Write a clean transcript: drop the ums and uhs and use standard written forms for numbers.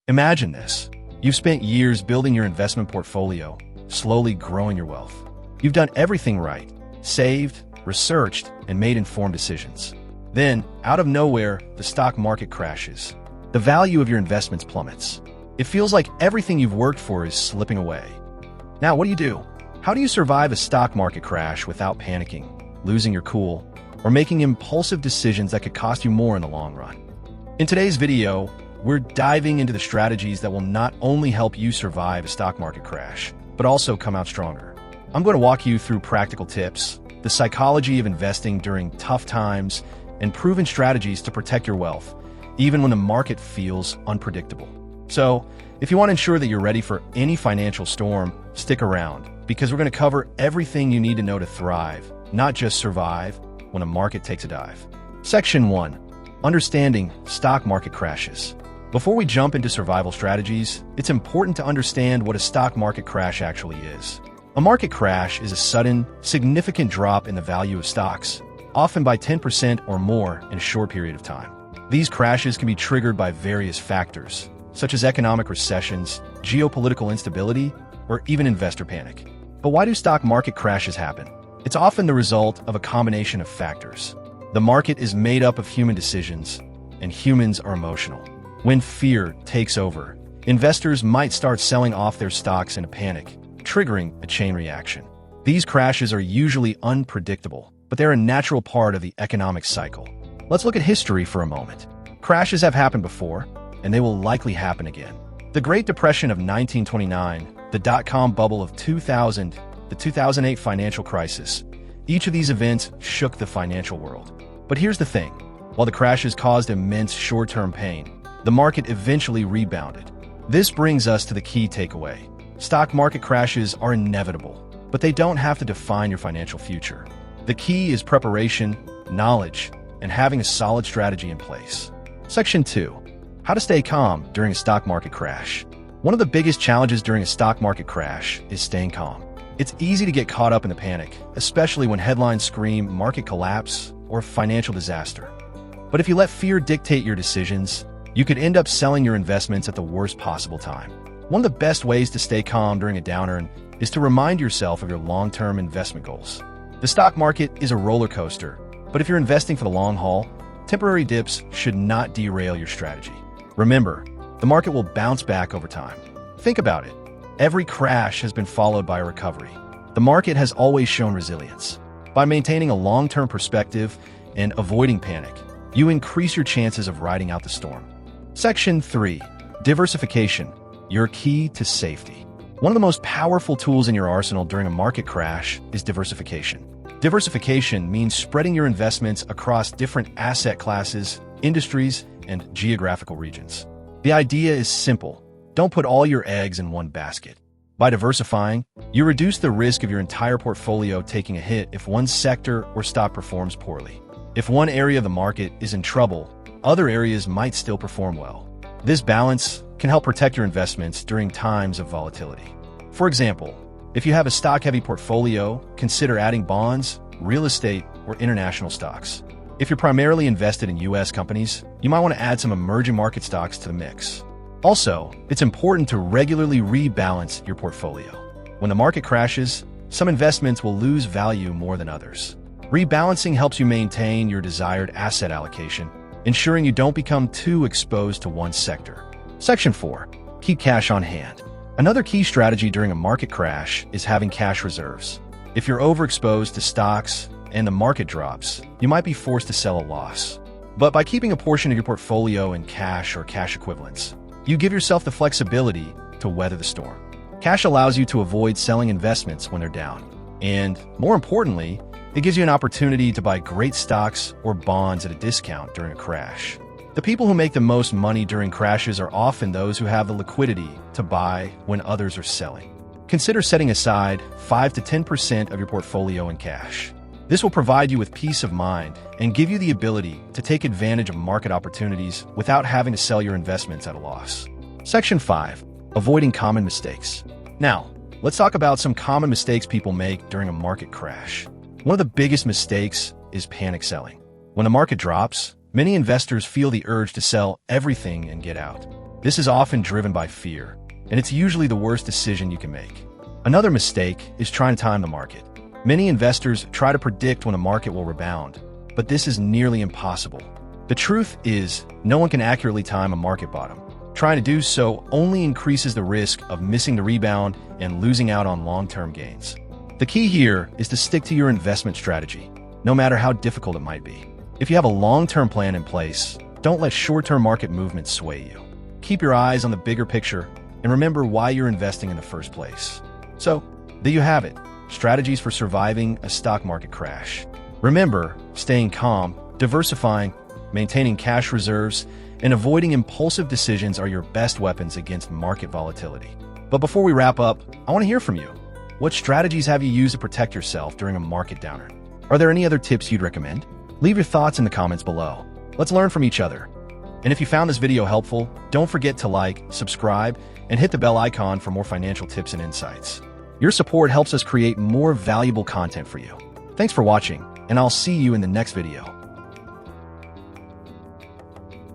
Imagine this. You've spent years building your investment portfolio, slowly growing your wealth. You've done everything right, saved, researched, and made informed decisions. Then, out of nowhere, the stock market crashes. The value of your investments plummets. It feels like everything you've worked for is slipping away. Now, what do? How do you survive a stock market crash without panicking, losing your cool, or making impulsive decisions that could cost you more in the long run? In today's video, we're diving into the strategies that will not only help you survive a stock market crash, but also come out stronger. I'm going to walk you through practical tips, the psychology of investing during tough times, and proven strategies to protect your wealth, even when the market feels unpredictable. So, if you want to ensure that you're ready for any financial storm, stick around, because we're going to cover everything you need to know to thrive, not just survive, when a market takes a dive. Section 1. Understanding stock market crashes. Before we jump into survival strategies, it's important to understand what a stock market crash actually is. A market crash is a sudden, significant drop in the value of stocks, often by 10% or more in a short period of time. These crashes can be triggered by various factors, such as economic recessions, geopolitical instability, or even investor panic. But why do stock market crashes happen? It's often the result of a combination of factors. The market is made up of human decisions, and humans are emotional. When fear takes over, investors might start selling off their stocks in a panic, triggering a chain reaction. These crashes are usually unpredictable, but they're a natural part of the economic cycle. Let's look at history for a moment. Crashes have happened before, and they will likely happen again. The Great Depression of 1929, the dot-com bubble of 2000, the 2008 financial crisis. Each of these events shook the financial world. But here's the thing. While the crashes caused immense short-term pain, the market eventually rebounded. This brings us to the key takeaway. Stock market crashes are inevitable, but they don't have to define your financial future. The key is preparation, knowledge, and having a solid strategy in place. Section 2. How to stay calm during a stock market crash. One of the biggest challenges during a stock market crash is staying calm. It's easy to get caught up in the panic, especially when headlines scream market collapse or financial disaster. But if you let fear dictate your decisions, you could end up selling your investments at the worst possible time. One of the best ways to stay calm during a downturn is to remind yourself of your long-term investment goals. The stock market is a roller coaster, but if you're investing for the long haul, temporary dips should not derail your strategy. Remember, the market will bounce back over time. Think about it. Every crash has been followed by a recovery. The market has always shown resilience. By maintaining a long-term perspective and avoiding panic, you increase your chances of riding out the storm. Section 3. Diversification. Your key to safety. One of the most powerful tools in your arsenal during a market crash is diversification. Diversification means spreading your investments across different asset classes, industries, and geographical regions. The idea is simple. Don't put all your eggs in one basket. By diversifying, you reduce the risk of your entire portfolio taking a hit if one sector or stock performs poorly. If one area of the market is in trouble, other areas might still perform well. This balance can help protect your investments during times of volatility. For example, if you have a stock-heavy portfolio, consider adding bonds, real estate, or international stocks. If you're primarily invested in U.S. companies, you might want to add some emerging market stocks to the mix. Also, it's important to regularly rebalance your portfolio. When the market crashes, some investments will lose value more than others. Rebalancing helps you maintain your desired asset allocation, ensuring you don't become too exposed to one sector. Section 4. Keep cash on hand. Another key strategy during a market crash is having cash reserves. If you're overexposed to stocks and the market drops, you might be forced to sell a loss. But by keeping a portion of your portfolio in cash or cash equivalents, you give yourself the flexibility to weather the storm. Cash allows you to avoid selling investments when they're down. And more importantly, it gives you an opportunity to buy great stocks or bonds at a discount during a crash. The people who make the most money during crashes are often those who have the liquidity to buy when others are selling. Consider setting aside 5 to 10% of your portfolio in cash. This will provide you with peace of mind and give you the ability to take advantage of market opportunities without having to sell your investments at a loss. Section 5. Avoiding common mistakes. Now, let's talk about some common mistakes people make during a market crash. One of the biggest mistakes is panic selling. When the market drops, many investors feel the urge to sell everything and get out. This is often driven by fear, and it's usually the worst decision you can make. Another mistake is trying to time the market. Many investors try to predict when a market will rebound, but this is nearly impossible. The truth is, no one can accurately time a market bottom. Trying to do so only increases the risk of missing the rebound and losing out on long-term gains. The key here is to stick to your investment strategy, no matter how difficult it might be. If you have a long-term plan in place, don't let short-term market movements sway you. Keep your eyes on the bigger picture and remember why you're investing in the first place. So, there you have it, strategies for surviving a stock market crash. Remember, staying calm, diversifying, maintaining cash reserves, and avoiding impulsive decisions are your best weapons against market volatility. But before we wrap up, I want to hear from you. What strategies have you used to protect yourself during a market downturn? Are there any other tips you'd recommend? Leave your thoughts in the comments below. Let's learn from each other. And if you found this video helpful, don't forget to like, subscribe, and hit the bell icon for more financial tips and insights. Your support helps us create more valuable content for you. Thanks for watching, and I'll see you in the next video.